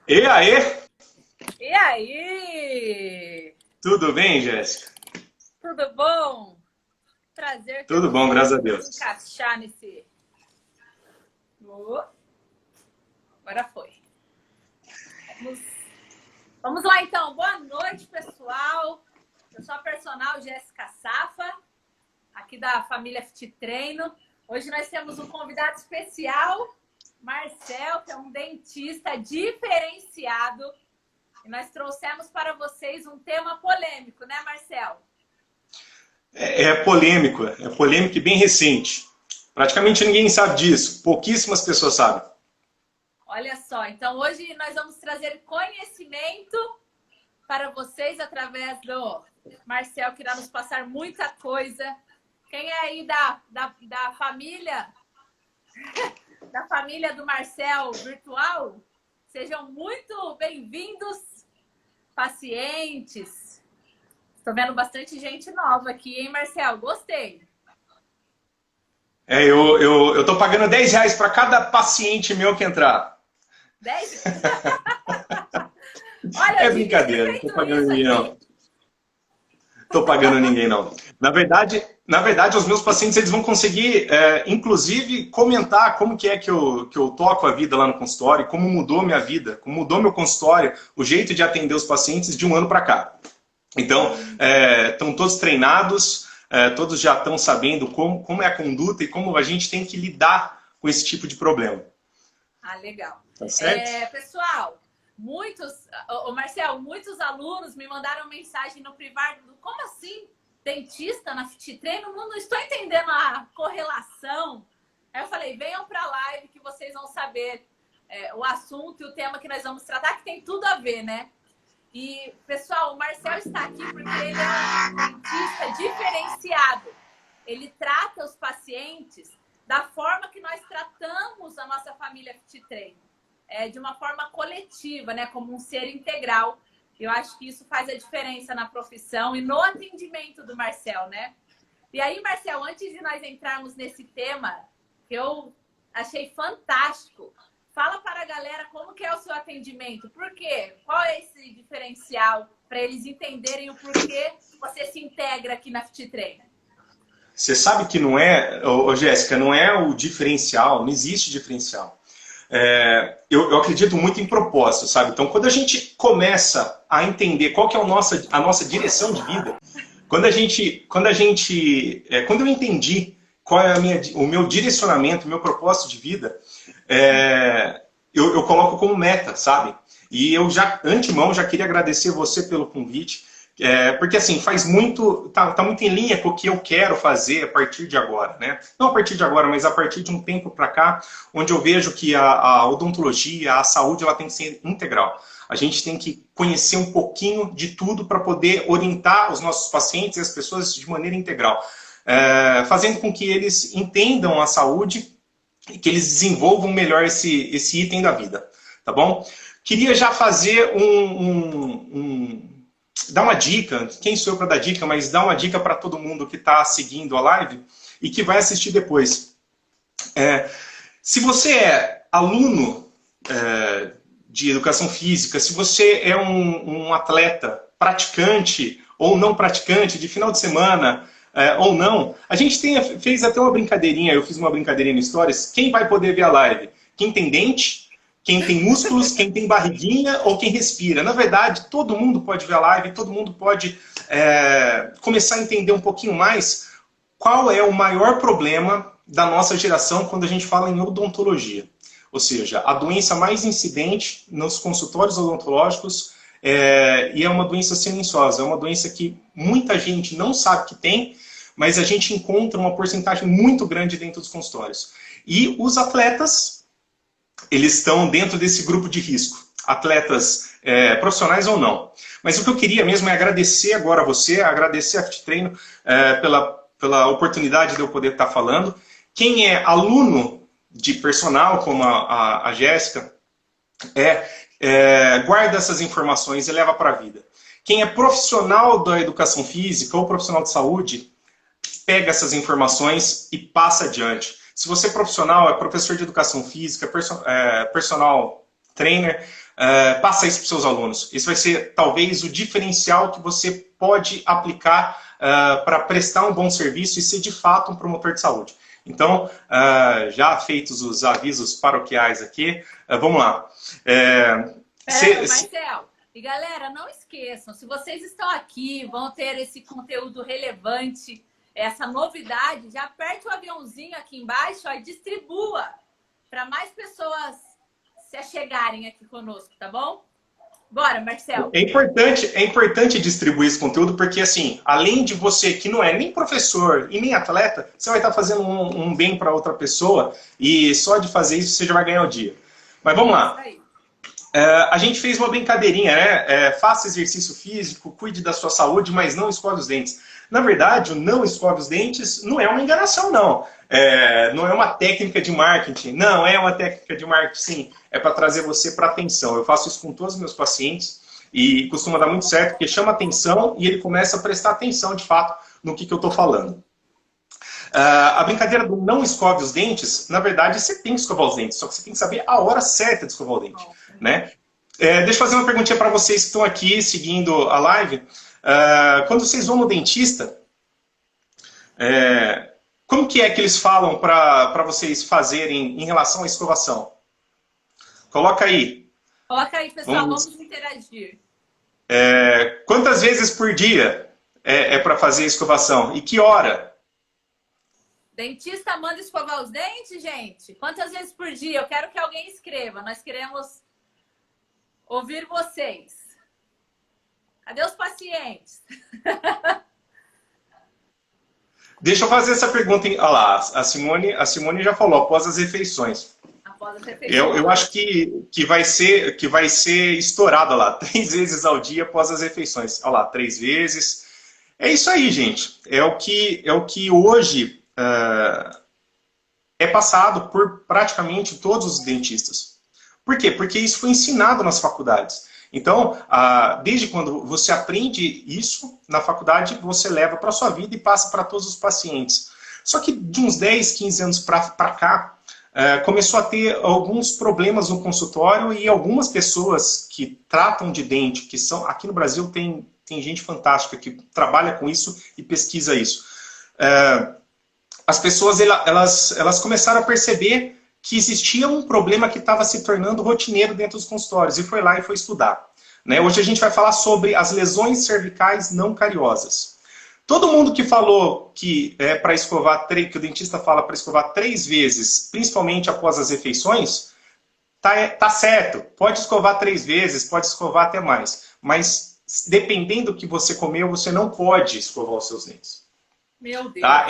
E aí? E aí? Tudo bem, Jéssica? Tudo bom? Prazer ter Tudo bom, você graças a para se Deus. encaixar nesse. Oh, agora foi. Vamos, vamos lá então. Boa noite, pessoal. Eu sou a personal Jéssica Safa, aqui da família Fit Treino. Hoje nós temos um convidado especial, Marcel, que é um dentista diferenciado. E nós trouxemos para vocês um tema polêmico, né, Marcel? É polêmico e bem recente. Praticamente ninguém sabe disso, pouquíssimas pessoas sabem. Olha só, então hoje nós vamos trazer conhecimento para vocês através do Marcel, que irá nos passar muita coisa. Quem é aí da família da família do Marcel virtual? Sejam muito bem-vindos, pacientes. Estou vendo bastante gente nova aqui, hein, Marcel? Gostei. Eu tô pagando R$ 10 para cada paciente meu que entrar. 10? Olha, É eu devia ter brincadeira, não tô feito pagando isso ninguém, aqui. não. Tô pagando ninguém, não. Na verdade, os meus pacientes eles vão conseguir, inclusive, comentar como que é que eu toco a vida lá no consultório, como mudou minha vida, como mudou meu consultório, o jeito de atender os pacientes de um ano para cá. Então, estão todos treinados, todos já estão sabendo como é a conduta e como a gente tem que lidar com esse tipo de problema. Ah, legal. Tá certo? Pessoal, Marcel, muitos alunos me mandaram mensagem no privado. Como assim? Dentista na Fit Treino? Não estou entendendo a correlação. Aí eu falei, venham para a live que vocês vão saber o assunto e o tema que nós vamos tratar, que tem tudo a ver, né? E, pessoal, o Marcel está aqui porque ele é um dentista diferenciado. Ele trata os pacientes da forma que nós tratamos a nossa família Fit Treino. De uma forma coletiva, né? Como um ser integral. Eu acho que isso faz a diferença na profissão e no atendimento do Marcel, né? E aí, Marcel, antes de nós entrarmos nesse tema, que eu achei fantástico, fala para a galera como que é o seu atendimento. Por quê? Qual é esse diferencial para eles entenderem o porquê você se integra aqui na Fit Treino? Você sabe que não é, Jéssica, não é o diferencial, não existe diferencial. Eu acredito muito em propósito, sabe? Então, quando a gente começa a entender qual que é a nossa direção de vida, quando eu entendi qual é o meu direcionamento, o meu propósito de vida, eu coloco como meta, sabe? E eu já, antemão, já queria agradecer você pelo convite, porque assim, tá muito em linha com o que eu quero fazer a partir de agora, né? Não a partir de agora, mas a partir de um tempo para cá, onde eu vejo que a odontologia, a saúde, ela tem que ser integral. A gente tem que conhecer um pouquinho de tudo para poder orientar os nossos pacientes e as pessoas de maneira integral, fazendo com que eles entendam a saúde e que eles desenvolvam melhor esse item da vida, tá bom? Queria já fazer dar uma dica, quem sou eu para dar dica, mas dar uma dica para todo mundo que está seguindo a live e que vai assistir depois. Se você é aluno de educação física, se você é um atleta praticante ou não praticante de final de semana ou não, a gente fez até uma brincadeirinha, eu fiz uma brincadeirinha no Stories, quem vai poder ver a live? Quem tem dente? Quem tem músculos, quem tem barriguinha ou quem respira. Na verdade, todo mundo pode ver a live, todo mundo pode começar a entender um pouquinho mais qual é o maior problema da nossa geração quando a gente fala em odontologia. Ou seja, a doença mais incidente nos consultórios odontológicos e é uma doença silenciosa, é uma doença que muita gente não sabe que tem, mas a gente encontra uma porcentagem muito grande dentro dos consultórios. E os atletas, eles estão dentro desse grupo de risco, atletas profissionais ou não. Mas o que eu queria mesmo é agradecer agora a você, agradecer a Fit Treino pela oportunidade de eu poder estar falando. Quem é aluno de personal, como a Jéssica, guarda essas informações e leva para a vida. Quem é profissional da educação física ou profissional de saúde, pega essas informações e passa adiante. Se você é profissional, é professor de educação física, personal trainer, passa isso para os seus alunos. Esse vai ser, talvez, o diferencial que você pode aplicar para prestar um bom serviço e ser, de fato, um promotor de saúde. Então, já feitos os avisos paroquiais aqui, vamos lá. Marcel, e galera, não esqueçam, se vocês estão aqui, vão ter esse conteúdo relevante, essa novidade, já aperte o aviãozinho aqui embaixo e distribua para mais pessoas se achegarem aqui conosco, tá bom? Bora, Marcel. É importante distribuir esse conteúdo, porque assim, além de você que não é nem professor e nem atleta, você vai estar fazendo um bem para outra pessoa e só de fazer isso você já vai ganhar o dia. Mas vamos lá. A gente fez uma brincadeirinha, né? Faça exercício físico, cuide da sua saúde, mas não escove os dentes. Na verdade, o não escove os dentes não é uma enganação, não. Não é uma técnica de marketing. Não, é uma técnica de marketing, sim. É para trazer você para atenção. Eu faço isso com todos os meus pacientes e costuma dar muito certo, porque chama atenção e ele começa a prestar atenção, de fato, no que eu estou falando. A brincadeira do não escove os dentes, na verdade, você tem que escovar os dentes, só que você tem que saber a hora certa de escovar o dente. Né? Deixa eu fazer uma perguntinha para vocês que estão aqui seguindo a live. Quando vocês vão no dentista, como que é que eles falam para vocês fazerem em relação à escovação? Coloca aí. Coloca aí, pessoal, vamos interagir. Quantas vezes por dia é para fazer a escovação? E que hora? Dentista manda escovar os dentes, gente? Quantas vezes por dia? Eu quero que alguém escreva. Nós queremos ouvir vocês. Cadê os pacientes? Deixa eu fazer essa pergunta. Olha lá, a Simone já falou, após as refeições. Após as refeições. Eu acho que vai ser estourado lá, 3 vezes ao dia após as refeições. Olha lá, 3 vezes. É isso aí, gente. É o que hoje é passado por praticamente todos os dentistas. Por quê? Porque isso foi ensinado nas faculdades. Então, desde quando você aprende isso na faculdade, você leva para a sua vida e passa para todos os pacientes. Só que de uns 10, 15 anos para cá, começou a ter alguns problemas no consultório e algumas pessoas que tratam de dente, que são, aqui no Brasil tem gente fantástica que trabalha com isso e pesquisa isso. As pessoas elas começaram a perceber que existia um problema que estava se tornando rotineiro dentro dos consultórios, e foi lá e foi estudar. Né? Hoje a gente vai falar sobre as lesões cervicais não cariosas. Todo mundo que falou que para escovar, que o dentista fala para escovar 3 vezes, principalmente após as refeições, tá certo. Pode escovar 3 vezes, pode escovar até mais. Mas dependendo do que você comeu, você não pode escovar os seus dentes. Meu Deus. Tá?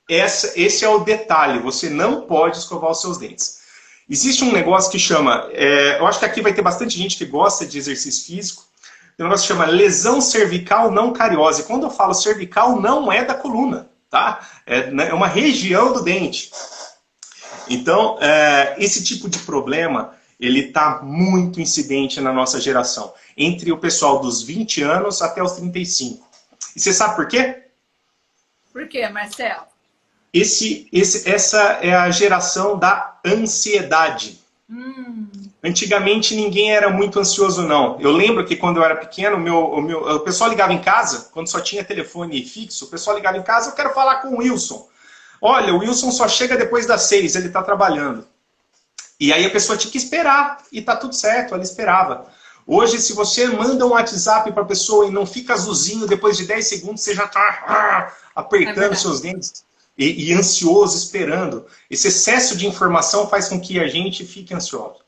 Esse é o detalhe, você não pode escovar os seus dentes. Existe um negócio que chama, eu acho que aqui vai ter bastante gente que gosta de exercício físico, tem um negócio que chama lesão cervical não cariose. Quando eu falo cervical, não é da coluna, tá? É uma região do dente. Então, esse tipo de problema, ele está muito incidente na nossa geração, entre o pessoal dos 20 anos até os 35. E você sabe por quê? Por quê, Marcelo? Essa é a geração da ansiedade. Antigamente ninguém era muito ansioso, não. Eu lembro que quando eu era pequeno, o pessoal ligava em casa, quando só tinha telefone fixo, o pessoal ligava em casa, eu quero falar com o Wilson. Olha, o Wilson só chega depois das 6, ele está trabalhando. E aí a pessoa tinha que esperar, e tá tudo certo, ela esperava. Hoje, se você manda um WhatsApp para a pessoa e não fica azulzinho, depois de 10 segundos você já está apertando seus dentes e ansioso, esperando. Esse excesso de informação faz com que a gente fique ansioso.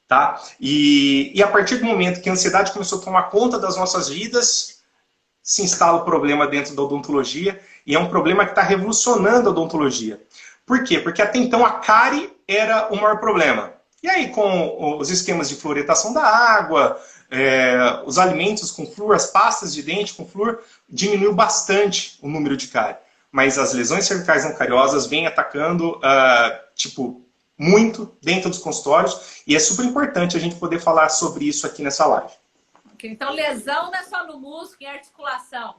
Tá? E a partir do momento que a ansiedade começou a tomar conta das nossas vidas, se instala o problema dentro da odontologia, e é um problema que está revolucionando a odontologia. Por quê? Porque até então a cárie era o maior problema. E aí, com os esquemas de fluoretação da água, os alimentos com flúor, as pastas de dente com flúor, diminuiu bastante o número de cárie. Mas as lesões cervicais não cariosas vêm atacando, muito dentro dos consultórios, e é super importante a gente poder falar sobre isso aqui nessa live. Então, lesão não é só no músculo e articulação.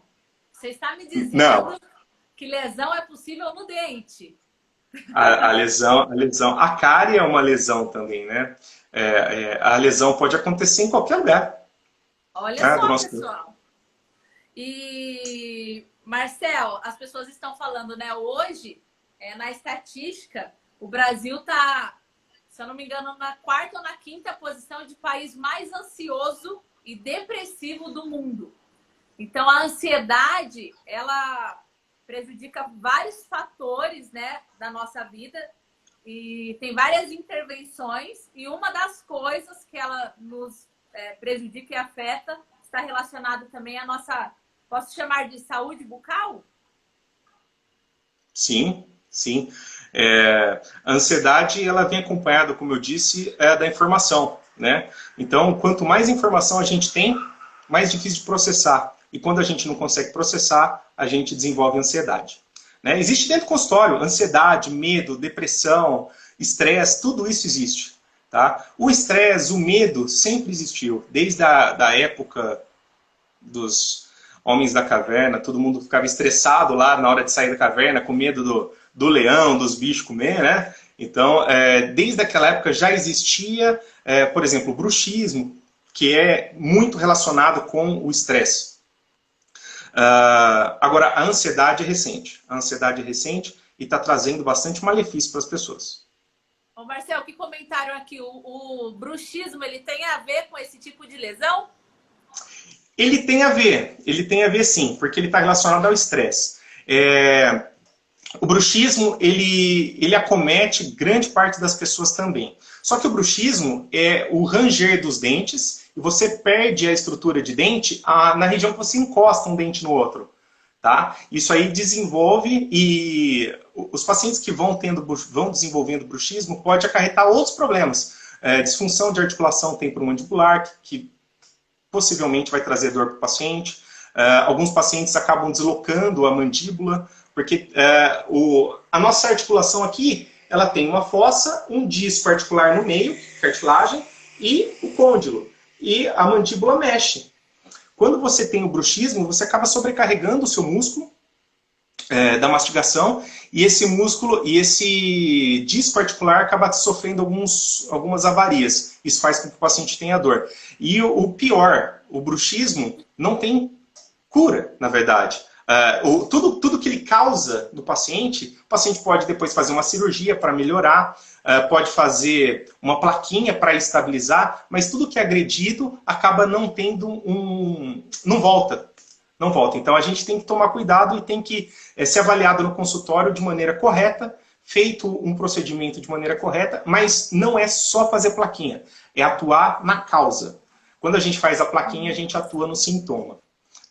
Você está me dizendo que lesão é possível no dente. A lesão, a cárie é uma lesão também, né? A lesão pode acontecer em qualquer lugar. Olha Do só, nosso pessoal. E, Marcel, as pessoas estão falando, né? Hoje, na estatística, o Brasil está, se eu não me engano, na quarta ou na quinta posição de país mais ansioso e depressivo do mundo. Então, a ansiedade, ela prejudica vários fatores, né, da nossa vida e tem várias intervenções. E uma das coisas que ela nos prejudica e afeta está relacionado também à nossa, posso chamar de saúde bucal? Sim, sim. A ansiedade, ela vem acompanhada, como eu disse, da informação, né? Então, quanto mais informação a gente tem, mais difícil de processar. E quando a gente não consegue processar, a gente desenvolve ansiedade. Né? Existe dentro do consultório ansiedade, medo, depressão, estresse, tudo isso existe. Tá? O estresse, o medo sempre existiu. Desde a época dos homens da caverna, todo mundo ficava estressado lá na hora de sair da caverna, com medo do leão, dos bichos comer, né? Então, desde aquela época já existia, por exemplo, o bruxismo, que é muito relacionado com o estresse. Agora, a ansiedade é recente. A ansiedade é recente e está trazendo bastante malefício para as pessoas. Ô Marcel, que comentaram aqui, o bruxismo, ele tem a ver com esse tipo de lesão? Ele tem a ver sim, porque ele está relacionado ao estresse. O bruxismo, ele acomete grande parte das pessoas também. Só que o bruxismo é o ranger dos dentes e você perde a estrutura de dente na região que você encosta um dente no outro. Tá? Isso aí desenvolve e os pacientes que vão desenvolvendo bruxismo pode acarretar outros problemas. Disfunção de articulação temporomandibular, que possivelmente vai trazer dor para o paciente. Alguns pacientes acabam deslocando a mandíbula, porque a nossa articulação aqui, ela tem uma fossa, um disco articular no meio, cartilagem, e o côndilo. E a mandíbula mexe. Quando você tem o bruxismo, você acaba sobrecarregando o seu músculo da mastigação, e esse músculo e esse disco articular acaba sofrendo algumas avarias. Isso faz com que o paciente tenha dor. E o pior, o bruxismo não tem cura, na verdade. Tudo que ele causa no paciente, o paciente pode depois fazer uma cirurgia para melhorar, pode fazer uma plaquinha para estabilizar, mas tudo que é agredido acaba não tendo não volta. Não volta. Então a gente tem que tomar cuidado e tem que ser avaliado no consultório de maneira correta, feito um procedimento de maneira correta, mas não é só fazer plaquinha, é atuar na causa. Quando a gente faz a plaquinha, a gente atua no sintoma.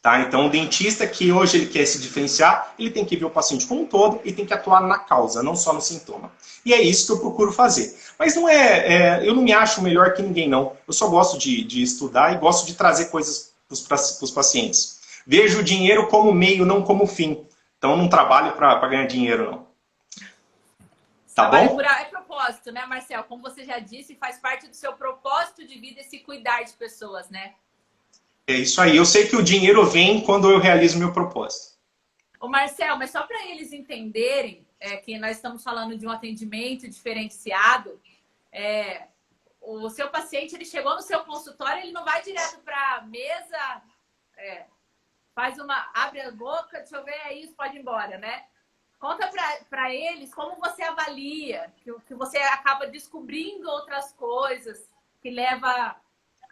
Tá? Então, o dentista que hoje ele quer se diferenciar, ele tem que ver o paciente como um todo e tem que atuar na causa, não só no sintoma. E é isso que eu procuro fazer. Mas não eu não me acho melhor que ninguém, não. Eu só gosto de estudar e gosto de trazer coisas para os pacientes. Vejo o dinheiro como meio, não como fim. Então, não trabalho para ganhar dinheiro, não. Tá bom? É propósito, né, Marcel? Como você já disse, faz parte do seu propósito de vida esse cuidar de pessoas, né? É isso aí. Eu sei que o dinheiro vem quando eu realizo o meu propósito. Ô Marcel, mas só para eles entenderem que nós estamos falando de um atendimento diferenciado, o seu paciente, ele chegou no seu consultório, ele não vai direto para a mesa, abre a boca, deixa eu ver, é isso, pode ir embora, né? Conta para eles como você avalia, que você acaba descobrindo outras coisas, que leva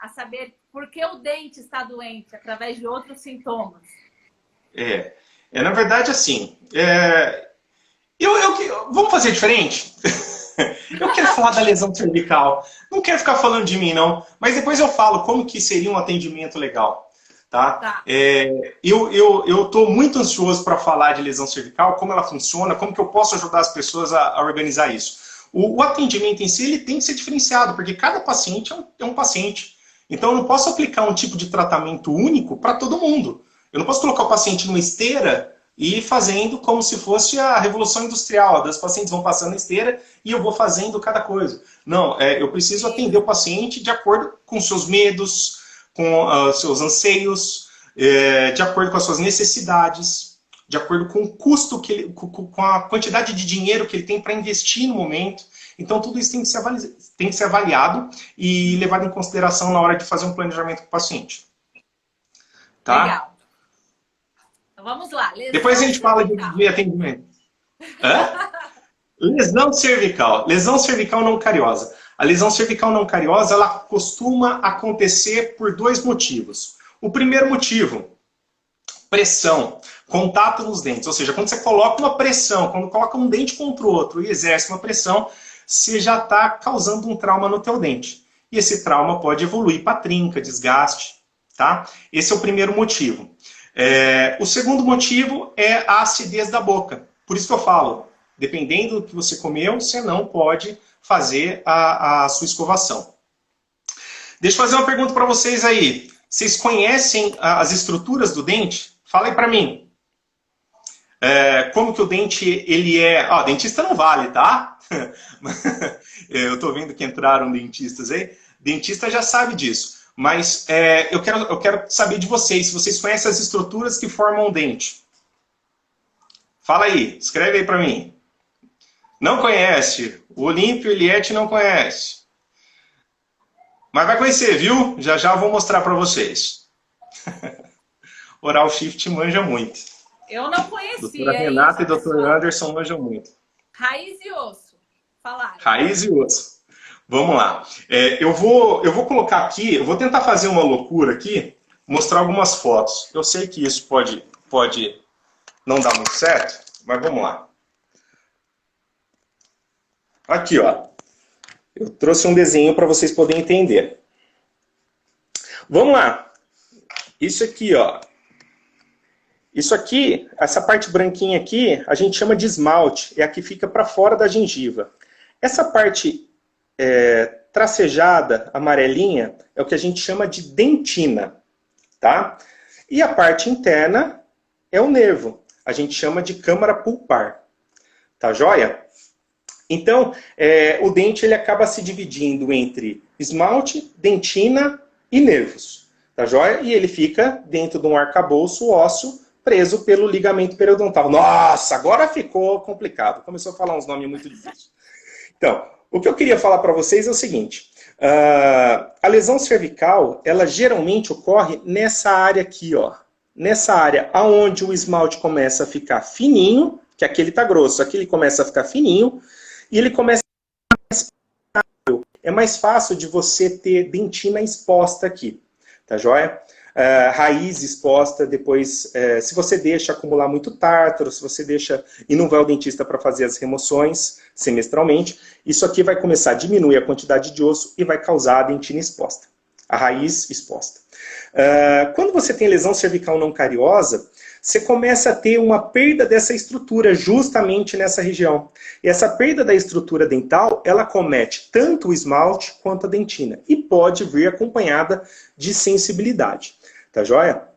a saber por que o dente está doente, através de outros sintomas. Na verdade, assim, vamos fazer diferente? Eu quero falar da lesão cervical. Não quero ficar falando de mim, não. Mas depois eu falo como que seria um atendimento legal. Tá? Eu estou muito ansioso para falar de lesão cervical, como ela funciona, como que eu posso ajudar as pessoas a organizar isso. O atendimento em si ele tem que ser diferenciado, porque cada paciente é um paciente. Então eu não posso aplicar um tipo de tratamento único para todo mundo. Eu não posso colocar o paciente numa esteira e ir fazendo como se fosse a revolução industrial. Os pacientes vão passando na esteira e eu vou fazendo cada coisa. Não, eu preciso atender o paciente de acordo com seus medos, com seus anseios, de acordo com as suas necessidades, de acordo com o custo, com a quantidade de dinheiro que ele tem para investir no momento. Então tudo isso tem tem que ser avaliado e levado em consideração na hora de fazer um planejamento com o paciente. Tá? Legal. Então vamos lá. Lesão Depois a gente fala de atendimento. Hã? Lesão cervical. Lesão cervical não cariosa. A lesão cervical não cariosa, ela costuma acontecer por 2 motivos. O primeiro motivo, pressão, contato nos dentes. Ou seja, quando você coloca uma pressão, quando coloca um dente contra o outro e exerce uma pressão, você já está causando um trauma no teu dente. E esse trauma pode evoluir para trinca, desgaste. Tá? Esse é o primeiro motivo. O segundo motivo é a acidez da boca. Por isso que eu falo, dependendo do que você comeu, você não pode fazer a sua escovação. Deixa eu fazer uma pergunta para vocês aí. Vocês conhecem as estruturas do dente? Fala aí para mim. Como que o dente, ele é... dentista não vale, tá? Eu tô vendo que entraram dentistas aí. Dentista já sabe disso. Mas eu quero saber de vocês, se vocês conhecem as estruturas que formam o dente. Fala aí, escreve aí para mim. Não conhece. O Olímpio Eliette não conhece. Mas vai conhecer, viu? Já já vou mostrar para vocês. Oral Shift manja muito. Eu não conhecia. Doutora Renata e doutor Anderson manjam muito. Raiz e osso. Falaram. Raiz e osso. Vamos lá. Eu vou colocar aqui, eu vou tentar fazer uma loucura aqui, mostrar algumas fotos. Eu sei que isso pode não dar muito certo, mas vamos lá. Aqui, ó. Eu trouxe um desenho para vocês poderem entender. Vamos lá. Isso aqui, ó. Isso aqui, essa parte branquinha aqui, a gente chama de esmalte. É a que fica para fora da gengiva. Essa parte tracejada, amarelinha, é o que a gente chama de dentina. Tá? E a parte interna é o nervo. A gente chama de câmara pulpar. Tá joia? Então, o dente ele acaba se dividindo entre esmalte, dentina e nervos. Tá joia? E ele fica dentro de um arcabouço ósseo preso pelo ligamento periodontal. Nossa, agora ficou complicado. Começou a falar uns nomes muito difíceis. Então, o que eu queria falar para vocês é o seguinte. A lesão cervical, ela geralmente ocorre nessa área aqui, ó. Nessa área onde o esmalte começa a ficar fininho, que aqui ele tá grosso, aqui ele começa a ficar fininho, e ele começa a ficar mais fácil. É mais fácil de você ter dentina exposta aqui, tá joia? Raiz exposta, depois, se você deixa acumular muito tártaro, se você deixa e não vai ao dentista para fazer as remoções semestralmente, isso aqui vai começar a diminuir a quantidade de osso e vai causar a dentina exposta, a raiz exposta. Quando você tem lesão cervical não cariosa, você começa a ter uma perda dessa estrutura justamente nessa região. E essa perda da estrutura dental, ela comete tanto o esmalte quanto a dentina. E pode vir acompanhada de sensibilidade. Tá joia?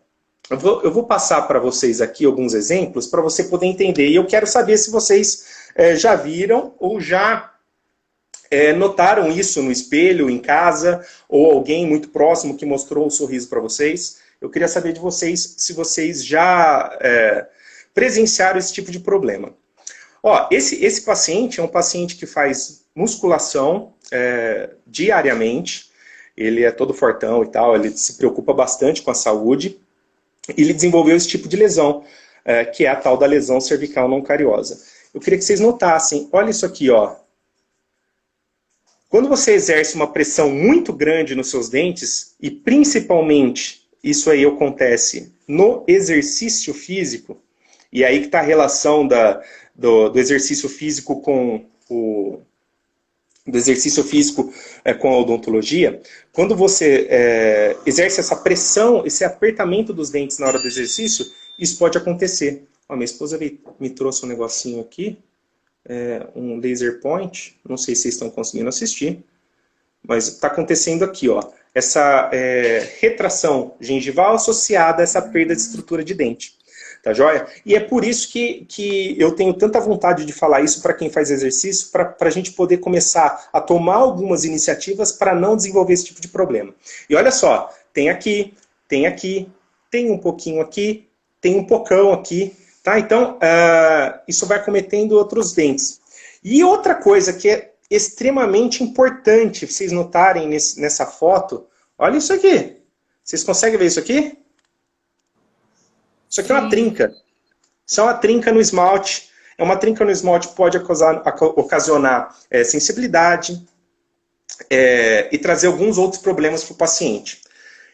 Eu vou passar para vocês aqui alguns exemplos para você poder entender. E eu quero saber se vocês já viram ou já notaram isso no espelho, em casa, ou alguém muito próximo que mostrou um sorriso para vocês. Eu queria saber de vocês se vocês já presenciaram esse tipo de problema. Ó, esse paciente é um paciente que faz musculação diariamente. Ele é todo fortão e tal, ele se preocupa bastante com a saúde. E ele desenvolveu esse tipo de lesão, que é a tal da lesão cervical não cariosa. Eu queria que vocês notassem, olha isso aqui, ó. Quando você exerce uma pressão muito grande nos seus dentes, e principalmente isso aí acontece no exercício físico, e aí que está a relação do exercício físico com com a odontologia, quando você exerce essa pressão, esse apertamento dos dentes na hora do exercício, isso pode acontecer. Ó, minha esposa me trouxe um negocinho aqui, um laser point, não sei se vocês estão conseguindo assistir, mas está acontecendo aqui, ó, essa retração gengival associada a essa perda de estrutura de dente. Tá joia? E é por isso que eu tenho tanta vontade de falar isso para quem faz exercício, para a gente poder começar a tomar algumas iniciativas para não desenvolver esse tipo de problema. E olha só, tem aqui, tem um pouquinho aqui, tem um pocão aqui, tá? Então, isso vai acometendo outros dentes. E outra coisa que é extremamente importante vocês notarem nessa foto. Olha isso aqui. Vocês conseguem ver isso aqui? Isso aqui é uma trinca. Isso é uma trinca no esmalte. Uma trinca no esmalte pode ocasionar sensibilidade e trazer alguns outros problemas para o paciente.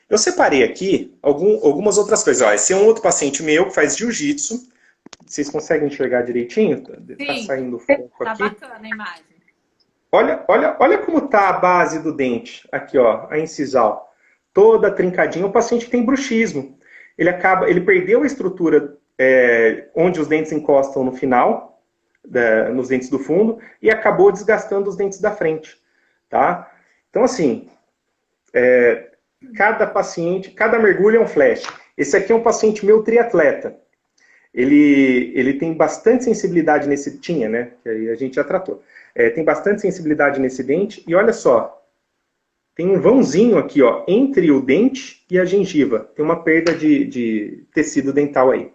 Eu separei aqui algumas outras coisas. Ó, esse é um outro paciente meu que faz jiu-jitsu. Vocês conseguem enxergar direitinho? Está saindo foco aqui. Tá bacana a imagem. Olha como está a base do dente. Aqui, ó, a incisal. Toda trincadinha. O paciente tem bruxismo. Ele perdeu a estrutura onde os dentes encostam no final, nos dentes do fundo, e acabou desgastando os dentes da frente. Tá? Então, assim, cada mergulho é um flash. Esse aqui é um paciente meu triatleta. Ele tem bastante sensibilidade nesse... Tinha, né? Que aí a gente já tratou. Tem bastante sensibilidade nesse dente. E olha só. Tem um vãozinho aqui, ó, entre o dente e a gengiva. Tem uma perda de tecido dental aí.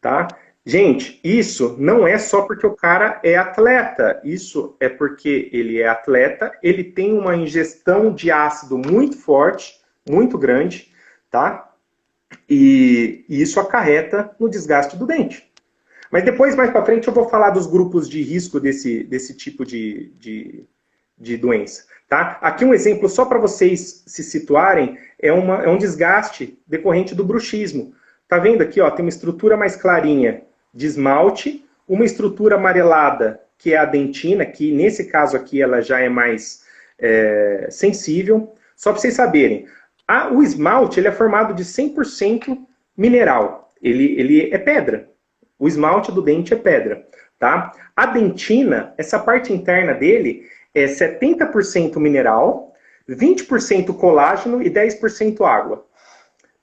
Tá? Gente, isso não é só porque o cara é atleta. Isso é porque ele é atleta, ele tem uma ingestão de ácido muito forte, muito grande, tá? E isso acarreta no desgaste do dente. Mas depois, mais para frente, eu vou falar dos grupos de risco desse tipo de doença. Tá? Aqui um exemplo, só para vocês se situarem, é um desgaste decorrente do bruxismo. Tá vendo aqui, ó, tem uma estrutura mais clarinha de esmalte, uma estrutura amarelada, que é a dentina, que nesse caso aqui ela já é mais sensível. Só para vocês saberem, o esmalte ele é formado de 100% mineral. Ele é pedra. O esmalte do dente é pedra. Tá? A dentina, essa parte interna dele, é 70% mineral, 20% colágeno e 10% água.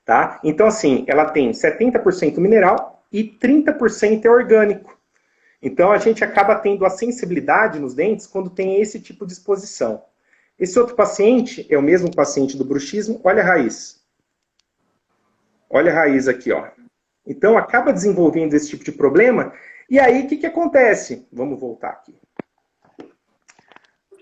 Tá? Então, assim, ela tem 70% mineral e 30% é orgânico. Então, a gente acaba tendo a sensibilidade nos dentes quando tem esse tipo de exposição. Esse outro paciente é o mesmo paciente do bruxismo. Olha a raiz. Olha a raiz aqui, ó. Então, acaba desenvolvendo esse tipo de problema. E aí, o que acontece? Vamos voltar aqui.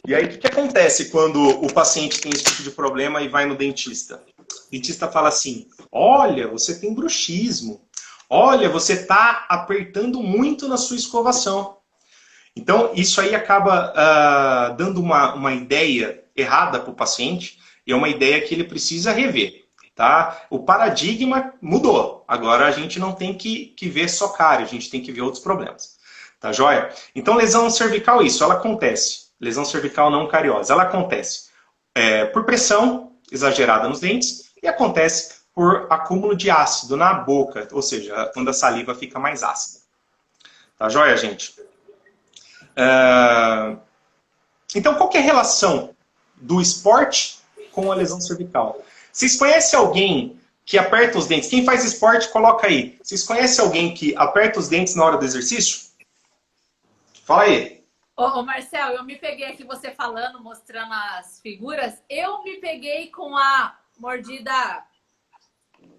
E aí, o que acontece quando o paciente tem esse tipo de problema e vai no dentista? O dentista fala assim, olha, você tem bruxismo. Olha, você está apertando muito na sua escovação. Então, isso aí acaba dando uma ideia errada para o paciente, e é uma ideia que ele precisa rever. Tá? O paradigma mudou. Agora a gente não tem que ver só cárie, a gente tem que ver outros problemas. Tá joia? Então, lesão cervical, isso, ela acontece. Lesão cervical não cariosa, ela acontece por pressão exagerada nos dentes e acontece por acúmulo de ácido na boca, ou seja, quando a saliva fica mais ácida. Tá joia, gente? Então, qual que é a relação do esporte com a lesão cervical? Vocês conhecem alguém que aperta os dentes? Quem faz esporte, coloca aí. Vocês conhecem alguém que aperta os dentes na hora do exercício? Fala aí. Ô, Marcel, eu me peguei aqui você falando, mostrando as figuras. Eu me peguei com a mordida...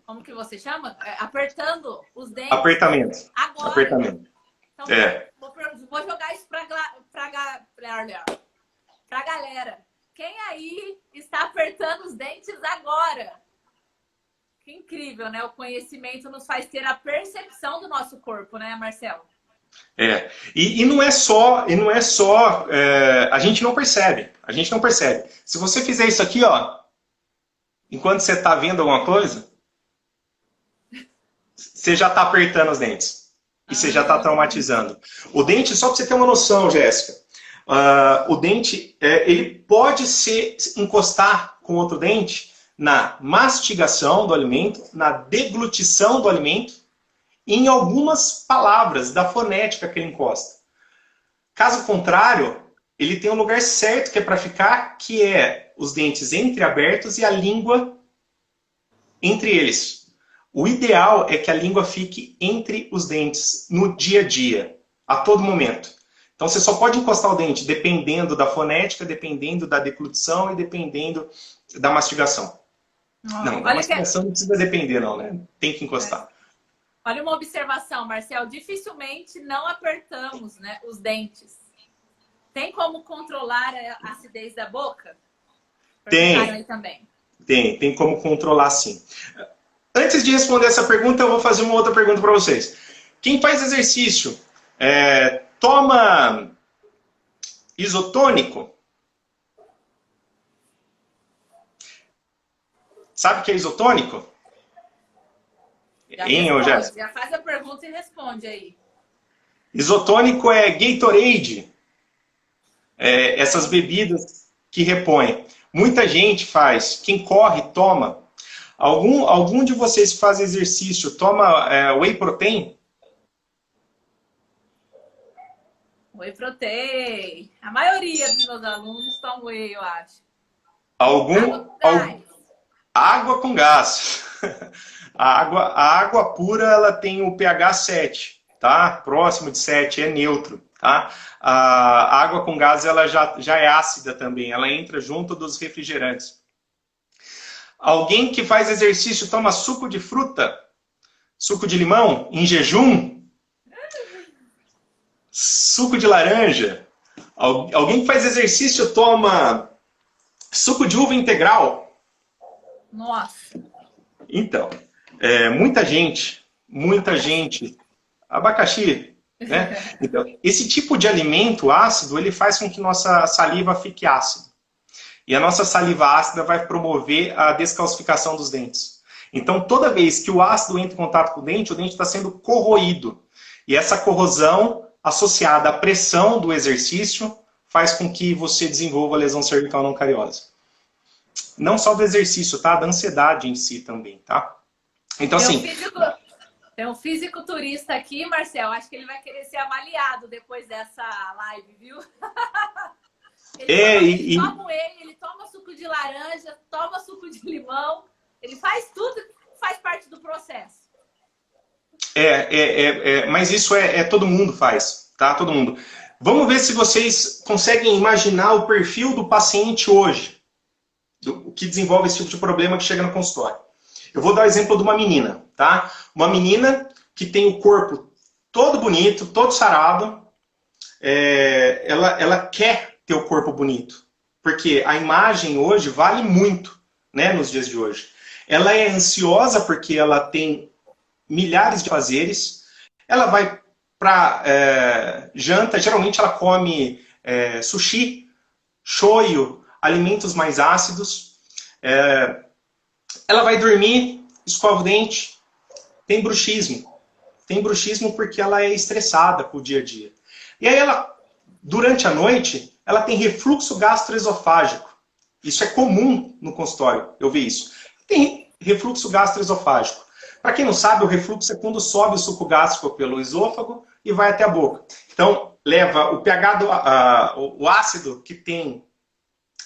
Como que você chama? Apertando os dentes. Apertamento. Agora. Apertamento. Então, vou jogar isso pra galera. Quem aí está apertando os dentes agora? Que incrível, né? O conhecimento nos faz ter a percepção do nosso corpo, né, Marcel? E não é só, a gente não percebe. A gente não percebe. Se você fizer isso aqui, ó, enquanto você está vendo alguma coisa, você já está apertando os dentes. E você já está traumatizando. O dente, só para você ter uma noção, Jéssica, o dente, ele pode encostar com outro dente na mastigação do alimento, na deglutição do alimento, e em algumas palavras da fonética que ele encosta. Caso contrário, ele tem um lugar certo que é para ficar, que é os dentes entreabertos e a língua entre eles. O ideal é que a língua fique entre os dentes, no dia a dia, a todo momento. Então você só pode encostar o dente dependendo da fonética, dependendo da deglutição e dependendo da mastigação. Não, da mastigação não precisa depender não, né? Tem que encostar. Olha uma observação, Marcel. Dificilmente não apertamos, né, os dentes. Tem como controlar a acidez da boca? Tem. Aí também. Tem como controlar sim. Antes de responder essa pergunta, eu vou fazer uma outra pergunta para vocês. Quem faz exercício, toma isotônico? Sabe o que é isotônico? Já faz a pergunta e responde aí. Isotônico é Gatorade. Essas bebidas que repõem. Muita gente faz. Quem corre, toma. Algum de vocês que faz exercício toma whey protein? Whey protein. A maioria dos meus alunos tomam whey, eu acho. Água com gás. A água pura, ela tem o pH 7, tá? Próximo de 7, é neutro, tá? A água com gás, ela já é ácida também, ela entra junto dos refrigerantes. Alguém que faz exercício toma suco de fruta? Suco de limão? Em jejum? Suco de laranja? Alguém que faz exercício toma suco de uva integral? Nossa! Então, muita gente, abacaxi, né? Então, esse tipo de alimento ácido, ele faz com que nossa saliva fique ácida. E a nossa saliva ácida vai promover a descalcificação dos dentes. Então, toda vez que o ácido entra em contato com o dente está sendo corroído. E essa corrosão, associada à pressão do exercício, faz com que você desenvolva a lesão cervical não cariosa. Não só do exercício, tá? Da ansiedade em si também, tá? Então, assim... Tem um fisiculturista aqui, Marcel, acho que ele vai querer ser avaliado depois dessa live, viu? Ele toma whey, ele toma suco de laranja, toma suco de limão, ele faz tudo, faz parte do processo. Mas isso todo mundo faz, tá? Todo mundo. Vamos ver se vocês conseguem imaginar o perfil do paciente hoje, que desenvolve esse tipo de problema que chega no consultório. Eu vou dar o exemplo de uma menina, tá? Uma menina que tem o corpo todo bonito, todo sarado, ela quer ter o corpo bonito, porque a imagem hoje vale muito, né, nos dias de hoje. Ela é ansiosa porque ela tem milhares de fazeres, ela vai para janta, geralmente ela come sushi, shoyu, alimentos mais ácidos, ela vai dormir, escova o dente, tem bruxismo. Tem bruxismo porque ela é estressada com o dia a dia. E aí ela, durante a noite, ela tem refluxo gastroesofágico. Isso é comum no consultório, eu vi isso. Tem refluxo gastroesofágico. Para quem não sabe, o refluxo é quando sobe o suco gástrico pelo esôfago e vai até a boca. Então, leva o pH, o ácido que tem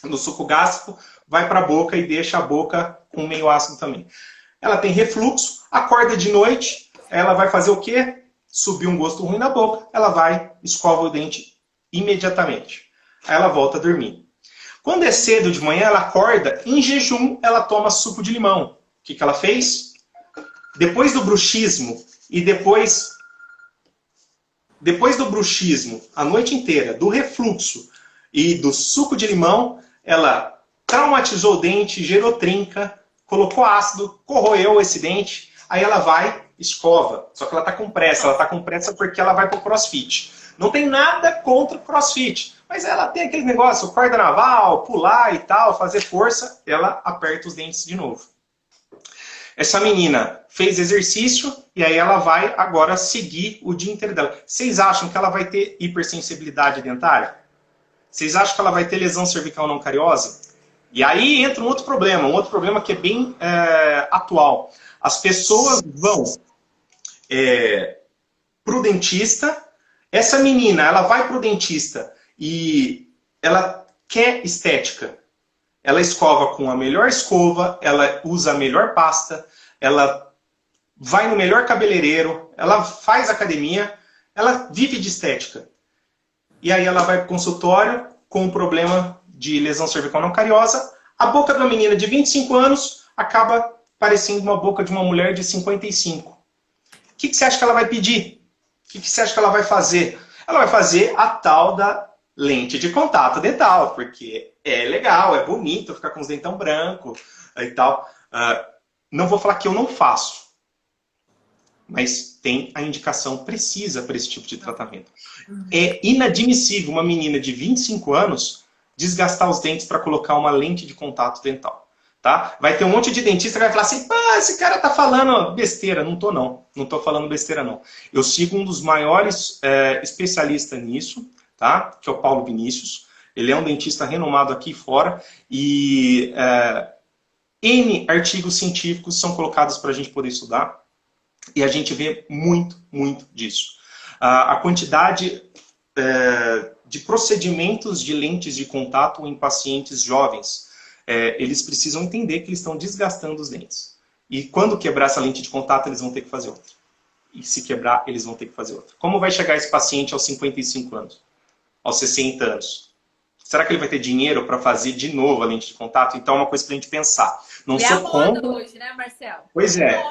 no suco gástrico, vai para a boca e deixa a boca com meio ácido também. Ela tem refluxo, acorda de noite, ela vai fazer o quê? Subir um gosto ruim na boca, ela vai, escova o dente imediatamente. Aí ela volta a dormir. Quando é cedo de manhã, ela acorda, em jejum, ela toma suco de limão. O que ela fez? Depois do bruxismo e depois do bruxismo, a noite inteira, do refluxo e do suco de limão, ela traumatizou o dente, gerou trinca, colocou ácido, corroeu esse dente, aí ela vai, escova. Só que ela está com pressa. Ela está com pressa porque ela vai para o crossfit. Não tem nada contra o crossfit, mas ela tem aquele negócio, corda naval, pular e tal, fazer força, ela aperta os dentes de novo. Essa menina fez exercício e aí ela vai agora seguir o dia inteiro dela. Vocês acham que ela vai ter hipersensibilidade dentária? Vocês acham que ela vai ter lesão cervical não cariosa? E aí entra um outro problema que é bem atual. As pessoas vão para o dentista, essa menina ela vai para o dentista e ela quer estética. Ela escova com a melhor escova, ela usa a melhor pasta, ela vai no melhor cabeleireiro, ela faz academia, ela vive de estética. E aí ela vai para o consultório com um problema de lesão cervical não cariosa. A boca de uma menina de 25 anos acaba parecendo uma boca de uma mulher de 55. O que você acha que ela vai pedir? O que você acha que ela vai fazer? Ela vai fazer a tal da lente de contato dental, porque é legal, é bonito ficar com os dentão branco e tal. Não vou falar que eu não faço, mas tem a indicação precisa para esse tipo de tratamento. É inadmissível uma menina de 25 anos desgastar os dentes para colocar uma lente de contato dental. Tá? Vai ter um monte de dentista que vai falar assim, pá, esse cara tá falando besteira. Não tô não, não tô falando besteira não. Eu sigo um dos maiores especialistas nisso, tá? Que é o Paulo Vinícius. Ele é um dentista renomado aqui fora e N artigos científicos são colocados para a gente poder estudar e a gente vê muito, muito disso. A quantidade de procedimentos de lentes de contato em pacientes jovens, eles precisam entender que eles estão desgastando os dentes. E quando quebrar essa lente de contato, eles vão ter que fazer outra. E se quebrar, eles vão ter que fazer outra. Como vai chegar esse paciente aos 55 anos? Aos 60 anos? Será que ele vai ter dinheiro para fazer de novo a lente de contato? Então é uma coisa para a gente pensar. Não sou contra hoje, né, Marcelo? Pois é.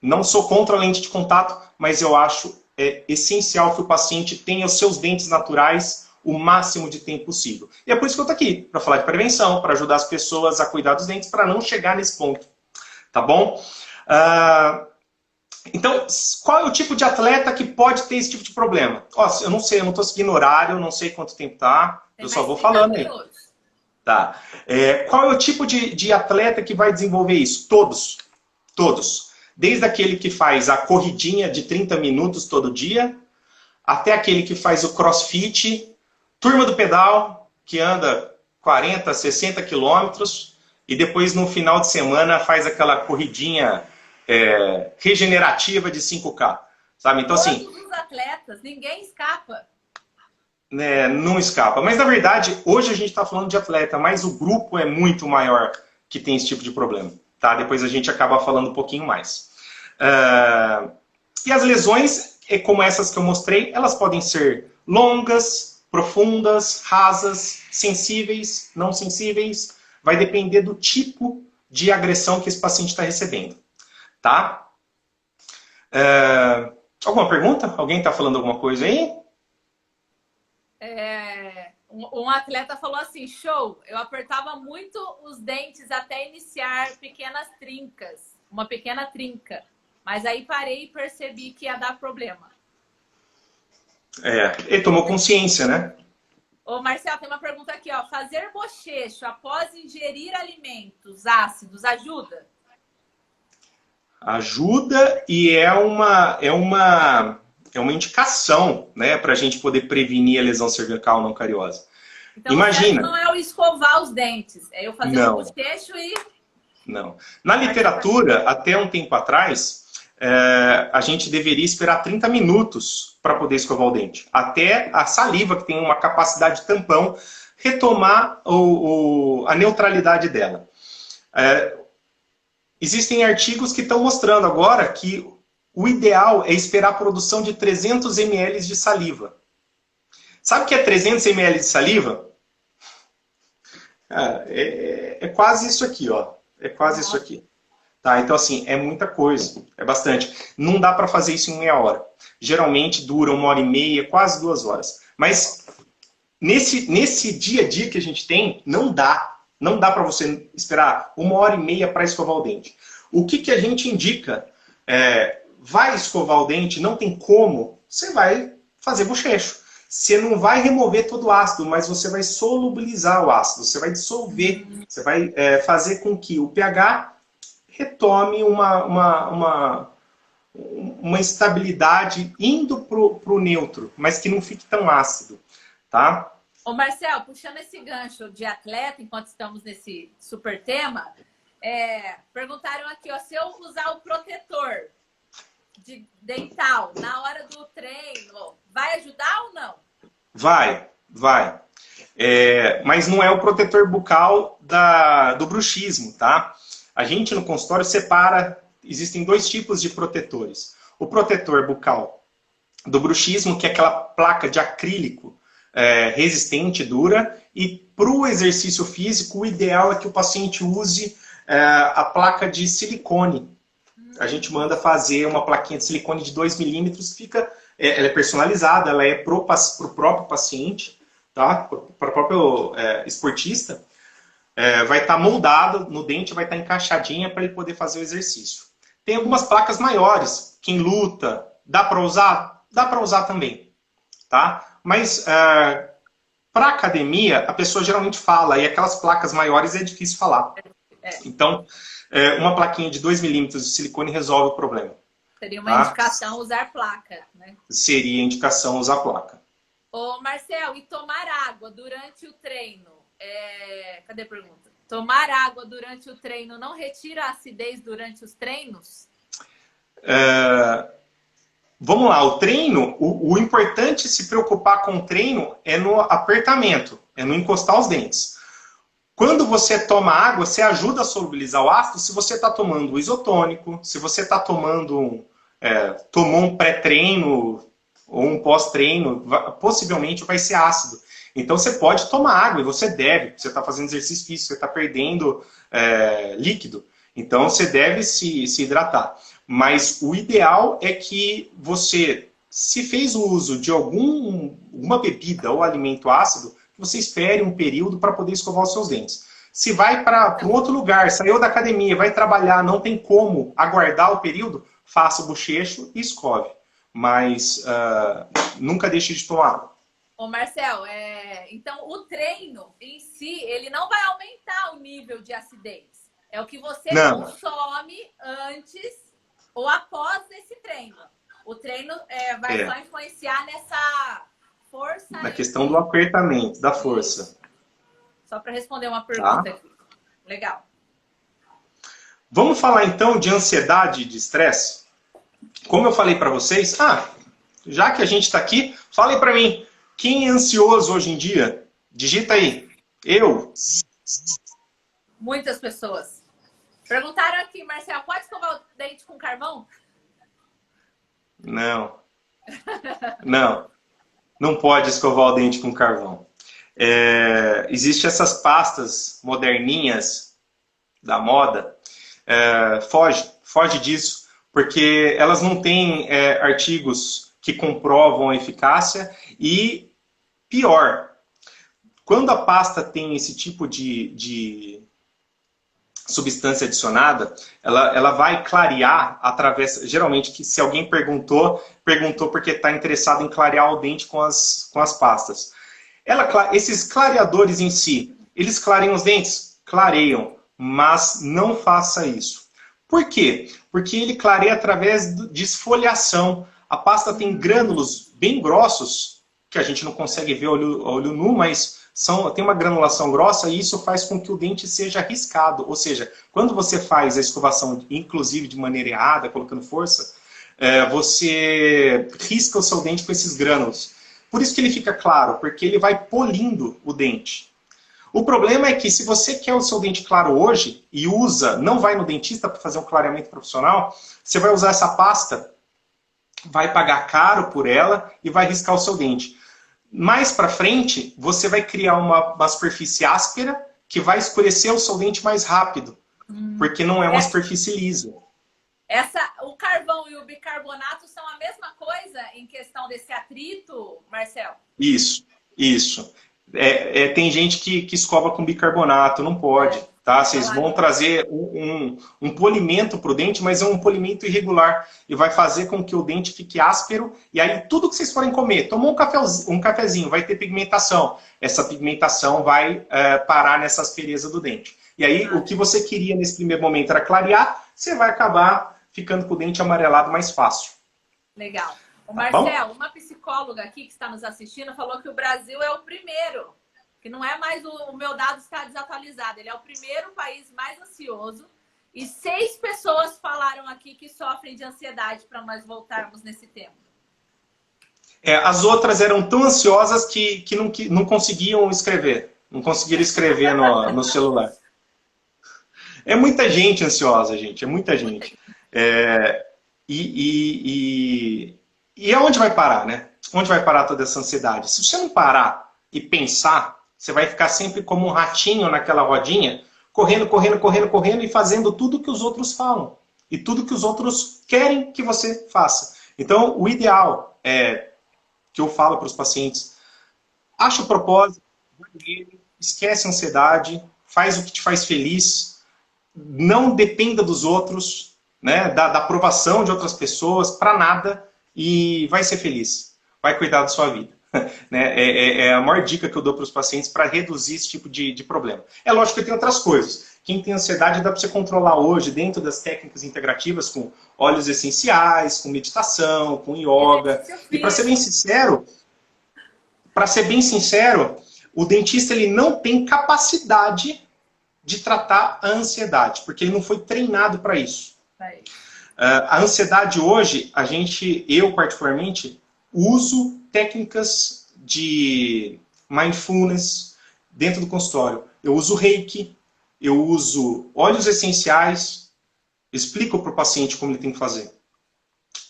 Não sou contra a lente de contato, mas eu acho essencial que o paciente tenha os seus dentes naturais o máximo de tempo possível. E é por isso que eu estou aqui, para falar de prevenção, para ajudar as pessoas a cuidar dos dentes, para não chegar nesse ponto. Tá bom? Então, qual é o tipo de atleta que pode ter esse tipo de problema? Eu não sei, eu não estou seguindo horário, eu não sei quanto tempo tá, eu só vou falando aí. Tá. Qual é o tipo de atleta que vai desenvolver isso? Todos. Todos. Desde aquele que faz a corridinha de 30 minutos todo dia, até aquele que faz o crossfit, turma do pedal, que anda 40, 60 quilômetros, e depois no final de semana faz aquela corridinha regenerativa de 5K. Sabe? Então, assim, todos os atletas, ninguém escapa. Não escapa. Mas, na verdade, hoje a gente está falando de atleta, mas o grupo é muito maior que tem esse tipo de problema. Tá? Depois a gente acaba falando um pouquinho mais. E as lesões, como essas que eu mostrei, elas podem ser longas, profundas, rasas, sensíveis, não sensíveis. Vai depender do tipo de agressão que esse paciente está recebendo. Tá? Alguma pergunta? Alguém está falando alguma coisa aí? Um atleta falou assim, show, eu apertava muito os dentes até iniciar pequenas trincas, uma pequena trinca. Mas aí parei e percebi que ia dar problema. Ele tomou consciência, né? Ô, Marcelo, tem uma pergunta aqui, ó. Fazer bochecho após ingerir alimentos ácidos ajuda? Ajuda e é uma indicação, né, para a gente poder prevenir a lesão cervical não cariosa. Então, imagina. Não é o escovar os dentes, é eu fazer um bochecho e... Não. Na literatura, até um tempo atrás, a gente deveria esperar 30 minutos para poder escovar o dente. Até a saliva, que tem uma capacidade de tampão, retomar a neutralidade dela. Existem artigos que estão mostrando agora que o ideal é esperar a produção de 300 ml de saliva. Sabe o que é 300 ml de saliva? É quase isso aqui, ó. É quase isso aqui. Tá, então, assim, é muita coisa. É bastante. Não dá para fazer isso em meia hora. Geralmente dura 1h30, quase 2 horas. Mas nesse dia a dia que a gente tem, não dá. Não dá para você esperar 1h30 para escovar o dente. O que a gente indica? Vai escovar o dente, não tem como, você vai fazer bochecho. Você não vai remover todo o ácido, mas você vai solubilizar o ácido, você vai dissolver, você vai fazer com que o pH retome uma estabilidade indo para o neutro, mas que não fique tão ácido, tá? Ô Marcelo, puxando esse gancho de atleta, enquanto estamos nesse super tema, perguntaram aqui, ó, se eu usar o protetor de dental na hora do treino, vai ajudar ou não? Vai. Mas não é o protetor bucal do bruxismo, tá? A gente no consultório separa, existem 2 tipos de protetores. O protetor bucal do bruxismo, que é aquela placa de acrílico resistente, dura, e para o exercício físico, o ideal é que o paciente use a placa de silicone. A gente manda fazer uma plaquinha de silicone de 2 milímetros, ela é personalizada, ela é para o próprio paciente, tá? Para o próprio esportista, vai estar moldado no dente, vai estar encaixadinha para ele poder fazer o exercício. Tem algumas placas maiores, quem luta, dá para usar? Dá para usar também, tá? Mas para academia, a pessoa geralmente fala, e aquelas placas maiores é difícil falar. Então, uma plaquinha de 2 milímetros de silicone resolve o problema. Seria uma indicação usar placa, né? Seria indicação usar placa. Ô, Marcel, e tomar água durante o treino? Cadê a pergunta? Tomar água durante o treino não retira a acidez durante os treinos? Vamos lá, o treino, o importante se preocupar com o treino é no apertamento, é no encostar os dentes. Quando você toma água, você ajuda a solubilizar o ácido se você está tomando um isotônico, se você está tomando tomou um pré-treino ou um pós-treino, possivelmente vai ser ácido. Então você pode tomar água e você deve, você está fazendo exercício físico, você está perdendo líquido. Então você deve se hidratar. Mas o ideal é que você, se fez o uso de alguma bebida ou alimento ácido, você espere um período para poder escovar os seus dentes. Se vai para um outro lugar, saiu da academia, vai trabalhar, não tem como aguardar o período, faça o bochecho e escove. Mas nunca deixe de tomar água. Ô Marcel, então o treino em si, ele não vai aumentar o nível de acidez. É o que você consome antes ou após esse treino. O treino vai só influenciar nessa força. Na questão do apertamento, da força. Isso. Só para responder uma pergunta aqui. Legal. Vamos falar então de ansiedade e de estresse? Como eu falei para vocês, já que a gente está aqui, falem para mim, quem é ansioso hoje em dia? Digita aí. Eu. Muitas pessoas. Perguntaram aqui, Marcelo, pode escovar o dente com carvão? Não. Não pode escovar o dente com carvão. Existem essas pastas moderninhas da moda. Foge disso, porque elas não têm artigos que comprovam a eficácia e, pior, quando a pasta tem esse tipo de substância adicionada, ela vai clarear através, geralmente, que se alguém perguntou porque está interessado em clarear o dente com as pastas. Esses clareadores em si, eles clareiam os dentes? Clareiam, mas não faça isso. Por quê? Porque ele clareia através de esfoliação. A pasta tem grânulos bem grossos, que a gente não consegue ver a olho nu, mas tem uma granulação grossa e isso faz com que o dente seja riscado. Ou seja, quando você faz a escovação, inclusive de maneira errada, colocando força, você risca o seu dente com esses grânulos. Por isso que ele fica claro, porque ele vai polindo o dente. O problema é que se você quer o seu dente claro hoje e não vai no dentista para fazer um clareamento profissional, você vai usar essa pasta, vai pagar caro por ela e vai riscar o seu dente. Mais para frente, você vai criar uma superfície áspera que vai escurecer o seu dente mais rápido, porque não é uma superfície lisa. O carvão e o bicarbonato são a mesma coisa em questão desse atrito, Marcel? Isso. Tem gente que escova com bicarbonato, não pode. Tá? Vocês vão trazer um polimento para o dente, mas é um polimento irregular. E vai fazer com que o dente fique áspero. E aí tudo que vocês forem comer, tomou um cafezinho, vai ter pigmentação. Essa pigmentação vai parar nessa aspereza do dente. E aí o que você queria nesse primeiro momento era clarear, você vai acabar ficando com o dente amarelado mais fácil. Legal. O Marcel, uma psicóloga aqui que está nos assistindo, falou que o Brasil é o primeiro, que não é mais o meu dado está desatualizado, ele é o primeiro país mais ansioso e 6 pessoas falaram aqui que sofrem de ansiedade, para nós voltarmos nesse tema. As outras eram tão ansiosas que não conseguiam escrever, não conseguiram escrever no celular. É muita gente ansiosa, gente, é muita gente. E aonde vai parar, né? Onde vai parar toda essa ansiedade? Se você não parar e pensar, você vai ficar sempre como um ratinho naquela rodinha, correndo e fazendo tudo que os outros falam. E tudo que os outros querem que você faça. Então, o ideal é, que eu falo para os pacientes, acha o propósito, vai nele, esquece a ansiedade, faz o que te faz feliz, não dependa dos outros, né, da aprovação de outras pessoas, para nada, e vai ser feliz. Vai cuidar da sua vida. Né? É a maior dica que eu dou para os pacientes para reduzir esse tipo de problema. É lógico que tem outras coisas. Quem tem ansiedade dá para você controlar hoje dentro das técnicas integrativas com óleos essenciais, com meditação, com yoga. E para ser bem sincero, o dentista ele não tem capacidade de tratar a ansiedade, porque ele não foi treinado para isso. A ansiedade hoje, eu particularmente, uso técnicas de mindfulness dentro do consultório. Eu uso Reiki, eu uso óleos essenciais, explico para o paciente como ele tem que fazer.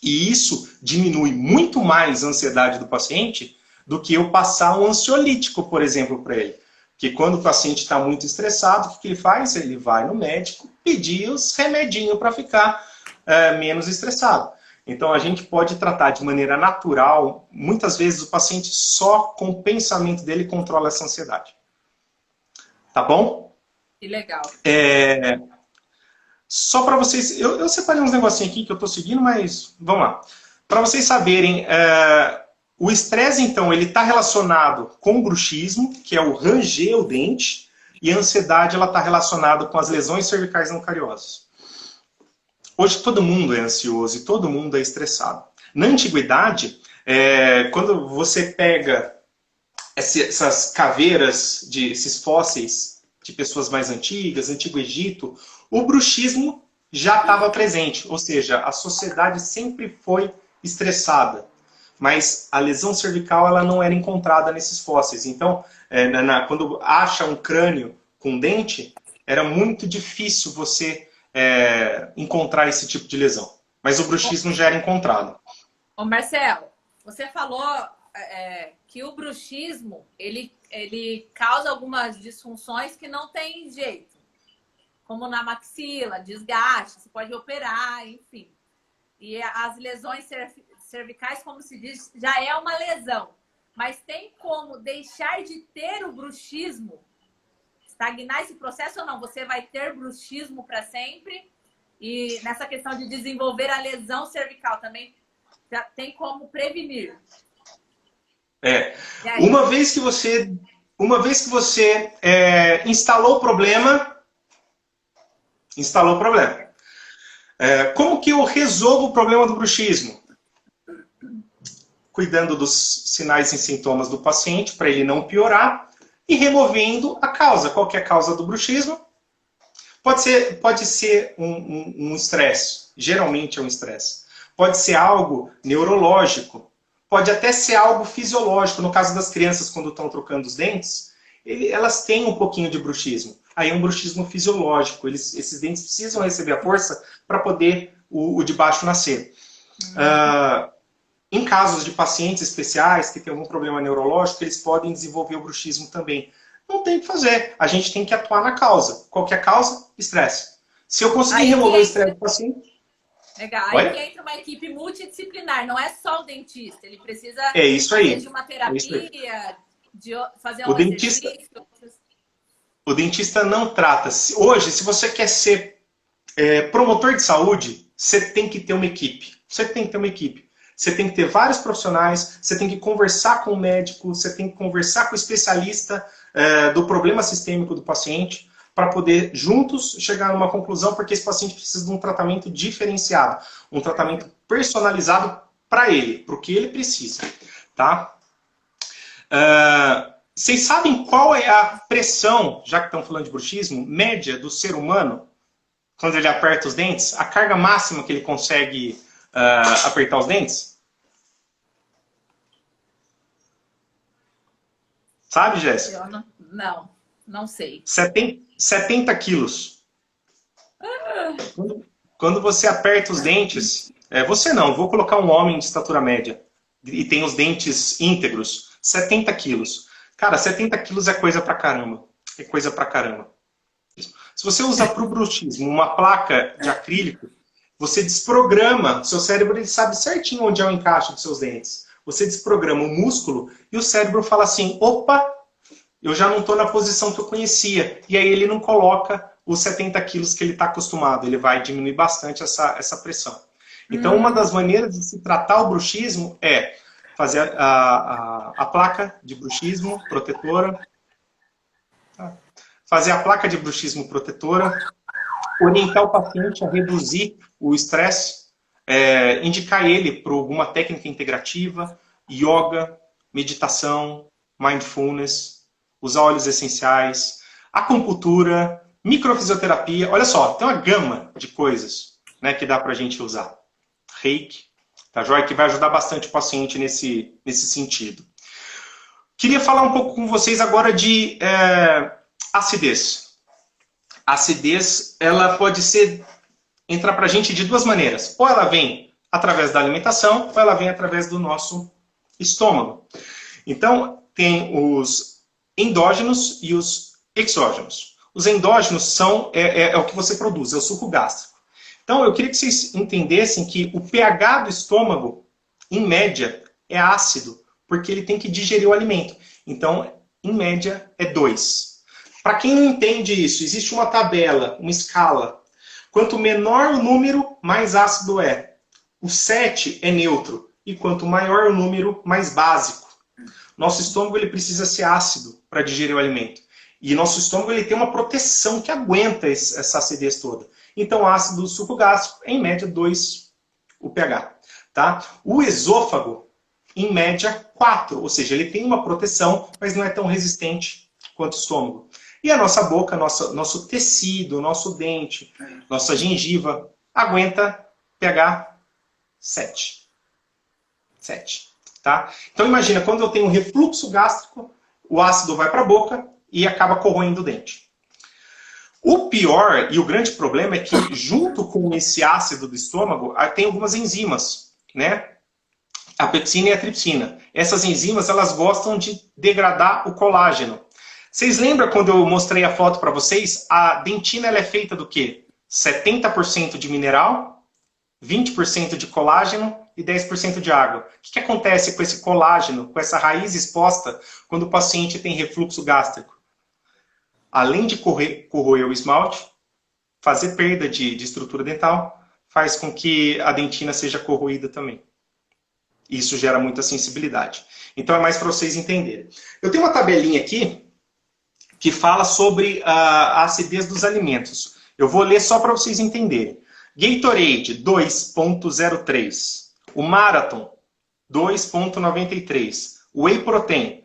E isso diminui muito mais a ansiedade do paciente do que eu passar um ansiolítico, por exemplo, para ele. Porque quando o paciente está muito estressado, o que ele faz? Ele vai no médico pedir os remedinhos para ficar menos estressado. Então, a gente pode tratar de maneira natural. Muitas vezes, o paciente só com o pensamento dele controla essa ansiedade. Tá bom? Que legal. Só para vocês... Eu separei uns negocinhos aqui que eu estou seguindo, mas vamos lá. Para vocês saberem, o estresse, então, ele está relacionado com o bruxismo, que é o ranger o dente, e a ansiedade está relacionada com as lesões cervicais não cariosas. Hoje todo mundo é ansioso e todo mundo é estressado. Na antiguidade, quando você pega essas caveiras, esses fósseis de pessoas mais antigas, Antigo Egito, o bruxismo já estava presente. Ou seja, a sociedade sempre foi estressada. Mas a lesão cervical ela não era encontrada nesses fósseis. Então, quando acha um crânio com dente, era muito difícil você encontrar esse tipo de lesão. Mas o bruxismo já era encontrado. Ô Marcelo, você falou que o bruxismo ele causa algumas disfunções que não tem jeito. Como na maxila, desgaste, você pode operar, enfim. E as lesões cervicais, como se diz, já é uma lesão. Mas tem como deixar de ter o bruxismo? Estagnar esse processo ou não? Você vai ter bruxismo para sempre? E nessa questão de desenvolver a lesão cervical também, já tem como prevenir? Uma vez que você instalou o problema, como que eu resolvo o problema do bruxismo? Cuidando dos sinais e sintomas do paciente para ele não piorar e removendo a causa. Qual que é a causa do bruxismo? Pode ser um estresse. Geralmente é um estresse. Pode ser algo neurológico. Pode até ser algo fisiológico. No caso das crianças, quando estão trocando os dentes, elas têm um pouquinho de bruxismo. Aí é um bruxismo fisiológico. Esses dentes precisam receber a força para poder o de baixo nascer. Em casos de pacientes especiais que têm algum problema neurológico, eles podem desenvolver o bruxismo também. Não tem o que fazer. A gente tem que atuar na causa. Qual que é a causa? Estresse. Se eu conseguir remover o estresse do paciente... Legal. Aí que entra uma equipe multidisciplinar. Não é só o dentista. Ele precisa fazer de uma terapia, de fazer um exercício. O dentista não trata. Hoje, se você quer ser promotor de saúde, você tem que ter uma equipe. Você tem que ter vários profissionais, você tem que conversar com o médico, você tem que conversar com o especialista do problema sistêmico do paciente, para poder juntos chegar a uma conclusão, porque esse paciente precisa de um tratamento diferenciado, um tratamento personalizado para ele, para o que ele precisa. Tá? Vocês sabem qual é a pressão, já que estão falando de bruxismo, média do ser humano, quando ele aperta os dentes? A carga máxima que ele consegue apertar os dentes? Sabe, Jéssica? Não sei. 70 quilos. Quando você aperta os dentes... você não, vou colocar um homem de estatura média e tem os dentes íntegros. 70 quilos. Cara, 70 quilos é coisa pra caramba. É coisa pra caramba. Se você usar para o bruxismo uma placa de acrílico, você desprograma, seu cérebro ele sabe certinho onde é o encaixe dos seus dentes. você desprograma o músculo e o cérebro fala assim, opa, eu já não estou na posição que eu conhecia. E aí ele não coloca os 70 quilos que ele está acostumado, ele vai diminuir bastante essa pressão. Então, uma das maneiras de se tratar o bruxismo é fazer a placa de bruxismo protetora, fazer a placa de bruxismo protetora, orientar o paciente a reduzir o estresse, indicar ele para alguma técnica integrativa, yoga, meditação, mindfulness, usar óleos essenciais, acupuntura, microfisioterapia. Olha só, tem uma gama de coisas, né, que dá para a gente usar. Reiki, tá joia? Que vai ajudar bastante o paciente nesse sentido. Queria falar um pouco com vocês agora de acidez. A acidez, ela pode entrar para a gente de duas maneiras. Ou ela vem através da alimentação, ou ela vem através do nosso estômago. Então, tem os endógenos e os exógenos. Os endógenos são o que você produz, é o suco gástrico. Então, eu queria que vocês entendessem que o pH do estômago, em média, é ácido, porque ele tem que digerir o alimento. Então, em média, é 2. Para quem não entende isso, existe uma tabela, uma escala. Quanto menor o número, mais ácido é. O 7 é neutro, e quanto maior o número, mais básico. Nosso estômago ele precisa ser ácido para digerir o alimento. E nosso estômago ele tem uma proteção que aguenta essa acidez toda. Então, ácido do suco gástrico, em média, 2 o pH. Tá? O esôfago, em média, 4. Ou seja, ele tem uma proteção, mas não é tão resistente quanto o estômago. E a nossa boca, nosso tecido, nosso dente, nossa gengiva, aguenta pH 7. 7. Tá? Então, imagina, quando eu tenho um refluxo gástrico, o ácido vai para a boca e acaba corroendo o dente. O pior e o grande problema é que, junto com esse ácido do estômago, tem algumas enzimas, né? A pepsina e a tripsina. Essas enzimas, elas gostam de degradar o colágeno. Vocês lembram quando eu mostrei a foto para vocês? A dentina ela é feita do quê? 70% de mineral, 20% de colágeno e 10% de água. O que acontece com esse colágeno, com essa raiz exposta, quando o paciente tem refluxo gástrico? Além de corroer o esmalte, fazer perda de estrutura dental, faz com que a dentina seja corroída também. Isso gera muita sensibilidade. Então é mais para vocês entenderem. Eu tenho uma tabelinha aqui que fala sobre a acidez dos alimentos. Eu vou ler só para vocês entenderem. Gatorade, 2,03. O Marathon, 2,93. O Whey Protein,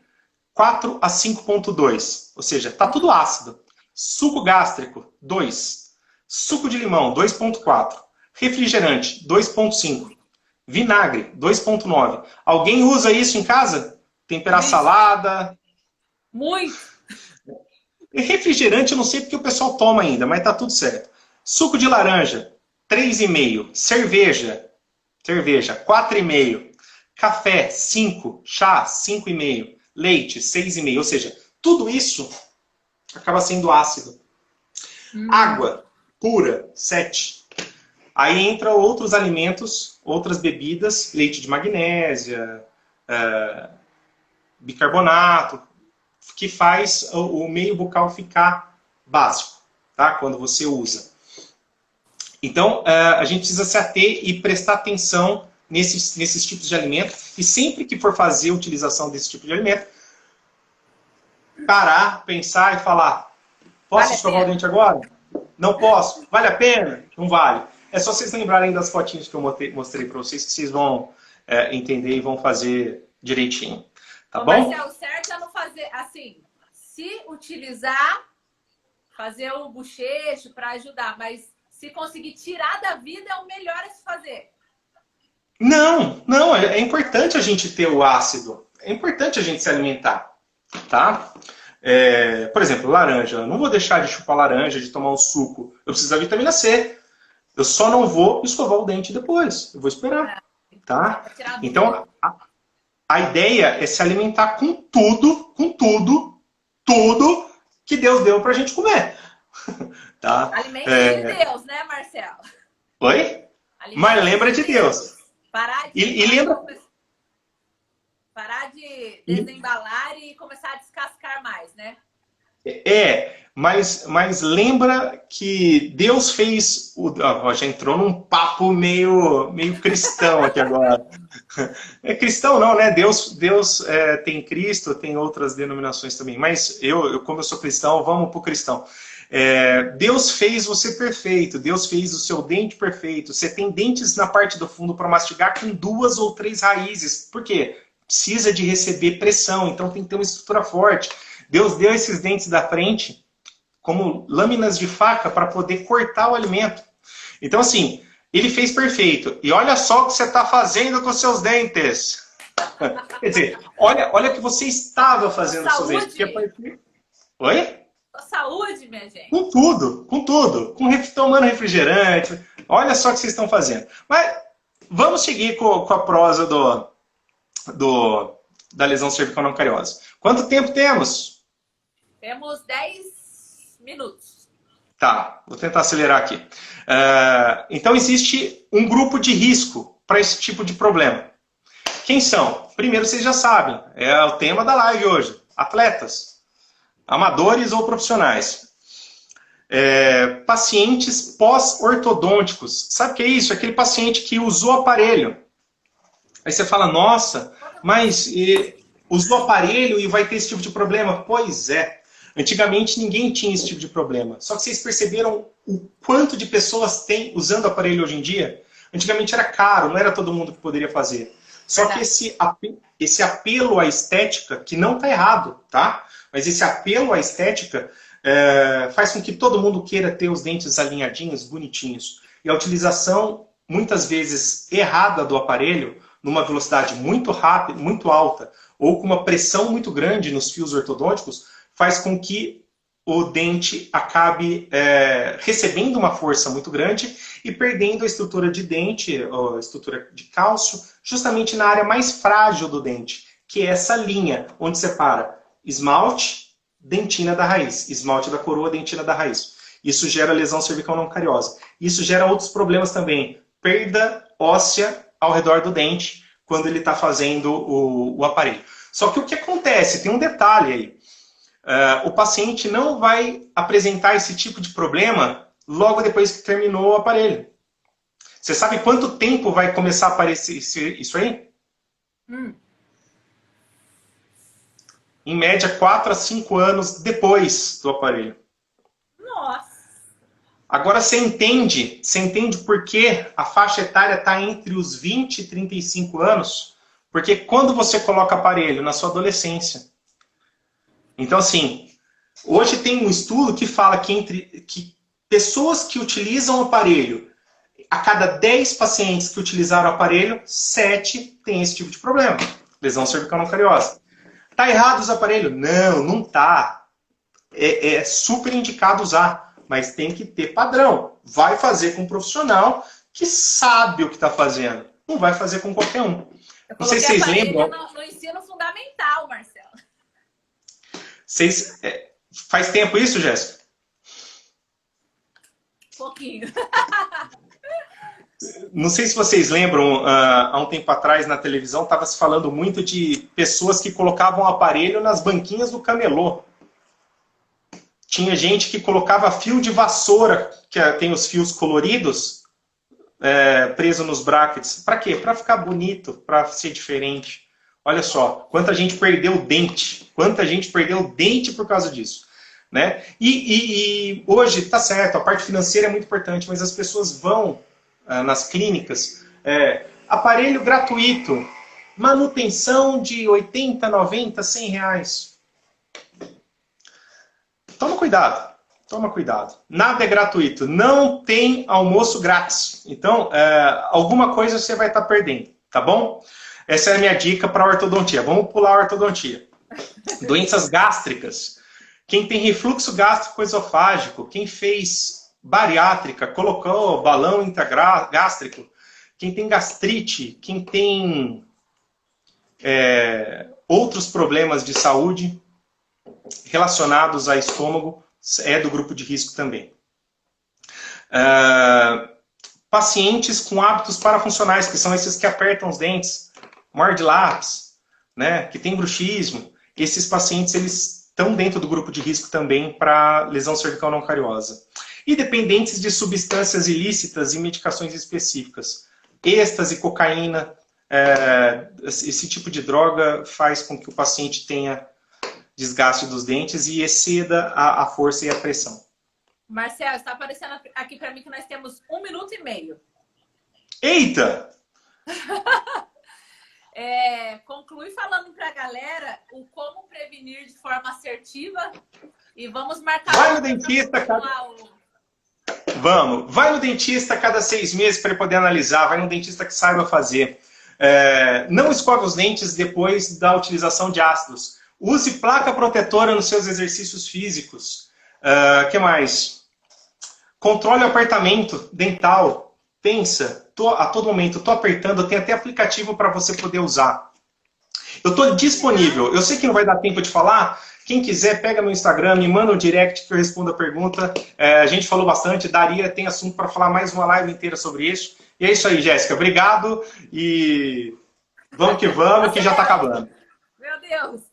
4 a 5,2. Ou seja, está tudo ácido. Suco gástrico, 2. Suco de limão, 2,4. Refrigerante, 2,5. Vinagre, 2,9. Alguém usa isso em casa? Temperar salada? Muito. Refrigerante eu não sei porque o pessoal toma ainda, mas tá tudo certo. Suco de laranja, 3,5. Cerveja, 4,5. Café, 5. Chá, 5,5. Leite, 6,5. Ou seja, tudo isso acaba sendo ácido. Água pura, 7. Aí entra outros alimentos, outras bebidas, leite de magnésia, bicarbonato, que faz o meio bucal ficar básico, tá? Quando você usa. Então, a gente precisa se ater e prestar atenção nesses tipos de alimento. E sempre que for fazer a utilização desse tipo de alimento, parar, pensar e falar: posso escovar o dente agora? Não posso. Vale a pena? Não vale. É só vocês lembrarem das fotinhas que eu mostrei para vocês, que vocês vão entender e vão fazer direitinho. Tá bom? Marcelo, o certo é não fazer assim, se utilizar, fazer o bochecho para ajudar, mas se conseguir tirar da vida, é o melhor a se fazer. Não, é importante a gente ter o ácido. É importante a gente se alimentar, tá? Por exemplo, laranja. Eu não vou deixar de chupar laranja, de tomar um suco. Eu preciso da vitamina C. Eu só não vou escovar o dente depois. Eu vou esperar, tá? Então, a ideia é se alimentar com tudo que Deus deu pra gente comer. Tá? Alimento de Deus, né, Marcelo? Oi? Mas lembra de Deus. Parar de e lembra... Parar de desembalar e começar a descascar mais, né? Mas lembra que Deus fez... Já entrou num papo meio cristão aqui agora. É cristão não, né? Deus tem Cristo, tem outras denominações também. Mas como eu sou cristão, vamos pro cristão. Deus fez você perfeito, Deus fez o seu dente perfeito. Você tem dentes na parte do fundo para mastigar com 2 ou 3 raízes. Por quê? Precisa de receber pressão, então tem que ter uma estrutura forte. Deus deu esses dentes da frente como lâminas de faca para poder cortar o alimento. Então, assim, ele fez perfeito. E olha só o que você está fazendo com os seus dentes. Quer dizer, olha o que você estava fazendo com os seus dentes. Oi? Com saúde, minha gente. Com tudo, com tudo. Tomando refrigerante. Olha só o que vocês estão fazendo. Mas vamos seguir com a prosa da lesão cervical não cariosa. Quanto tempo temos? Temos 10 minutos. Tá, vou tentar acelerar aqui. Então existe um grupo de risco para esse tipo de problema. Quem são? Primeiro vocês já sabem, é o tema da live hoje. Atletas, amadores ou profissionais. Pacientes pós-ortodônticos. Sabe o que é isso? Aquele paciente que usou aparelho. Aí você fala, nossa, mas usou aparelho e vai ter esse tipo de problema? Pois é. Antigamente ninguém tinha esse tipo de problema. Só que vocês perceberam o quanto de pessoas tem usando aparelho hoje em dia? Antigamente era caro, não era todo mundo que poderia fazer. Só que esse apelo à estética, que não está errado, tá? Mas esse apelo à estética faz com que todo mundo queira ter os dentes alinhadinhos, bonitinhos. E a utilização, muitas vezes, errada do aparelho, numa velocidade muito rápida, muito alta, ou com uma pressão muito grande nos fios ortodônticos, faz com que o dente acabe recebendo uma força muito grande e perdendo a estrutura de dente, a estrutura de cálcio, justamente na área mais frágil do dente, que é essa linha onde separa esmalte, dentina da raiz, esmalte da coroa, dentina da raiz. Isso gera lesão cervical não cariosa. Isso gera outros problemas também, perda óssea ao redor do dente quando ele está fazendo o aparelho. Só que o que acontece? Tem um detalhe aí. O paciente não vai apresentar esse tipo de problema logo depois que terminou o aparelho. Você sabe quanto tempo vai começar a aparecer isso aí? Em média, 4 a 5 anos depois do aparelho. Nossa! Agora você entende por que a faixa etária está entre os 20 e 35 anos? Porque quando você coloca aparelho na sua adolescência. Então, assim, hoje tem um estudo que fala que pessoas que utilizam o aparelho, a cada 10 pacientes que utilizaram o aparelho, 7 têm esse tipo de problema. Lesão cervical não cariosa. Tá errado os aparelhos? Não, não tá. É super indicado usar, mas tem que ter padrão. Vai fazer com um profissional que sabe o que está fazendo. Não vai fazer com qualquer um. Não sei se vocês lembram. No ensino fundamental, Marcelo. Faz tempo isso, Jéssica? Pouquinho. Não sei se vocês lembram, há um tempo atrás na televisão estava se falando muito de pessoas que colocavam aparelho nas banquinhas do camelô. Tinha gente que colocava fio de vassoura, que tem os fios coloridos, preso nos brackets. Para quê? Para ficar bonito, para ser diferente. Olha só, quanta gente perdeu dente. Quanta gente perdeu dente por causa disso. Né? E hoje, tá certo, a parte financeira é muito importante, mas as pessoas vão nas clínicas, aparelho gratuito, manutenção de 80, 90, 100 reais. Toma cuidado, toma cuidado. Nada é gratuito, não tem almoço grátis. Então, alguma coisa você vai estar perdendo, tá bom? Essa é a minha dica para a ortodontia. Vamos pular a ortodontia. Doenças gástricas. Quem tem refluxo gástrico esofágico, quem fez bariátrica, colocou balão intragástrico, quem tem gastrite, quem tem outros problemas de saúde relacionados a estômago, é do grupo de risco também. Pacientes com hábitos parafuncionais, que são esses que apertam os dentes, morde lápis, né, que tem bruxismo, esses pacientes eles estão dentro do grupo de risco também para lesão cervical não cariosa. E dependentes de substâncias ilícitas e medicações específicas. Êxtase, cocaína, esse tipo de droga faz com que o paciente tenha desgaste dos dentes e exceda a força e a pressão. Marcelo, está aparecendo aqui para mim que nós temos 1 minuto e meio. Eita! Conclui falando para a galera o como prevenir de forma assertiva e vamos marcar... Vai no dentista, Vamos. Vai no dentista a cada 6 meses para poder analisar. Vai no dentista que saiba fazer. Não escove os dentes depois da utilização de ácidos. Use placa protetora nos seus exercícios físicos. Que mais? Controle o apertamento dental. Pensa, a todo momento, estou apertando, tem até aplicativo para você poder usar. Eu estou disponível. Eu sei que não vai dar tempo de falar. Quem quiser, pega meu Instagram, me manda um direct que eu respondo a pergunta. A gente falou bastante, tem assunto para falar mais uma live inteira sobre isso. E é isso aí, Jéssica. Obrigado e vamos, que já está acabando. Meu Deus.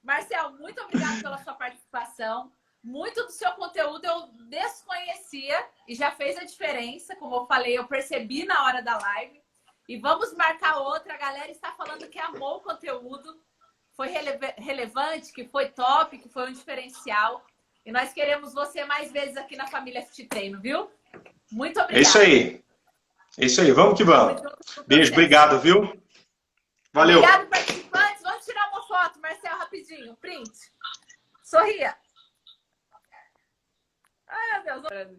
Marcelo, muito obrigado pela sua participação. Muito do seu conteúdo eu desconhecia e já fez a diferença. Como eu falei, eu percebi na hora da live. E vamos marcar outra. A galera está falando que amou o conteúdo. Foi relevante, que foi top, que foi um diferencial. E nós queremos você mais vezes aqui na família FT Treino, viu? Muito obrigada. É isso aí. É isso aí. Vamos que vamos. Beijo, obrigado, viu? Valeu. Obrigado, participantes. Vamos tirar uma foto, Marcelo, rapidinho. Print. Sorria. Ai, meu Deus.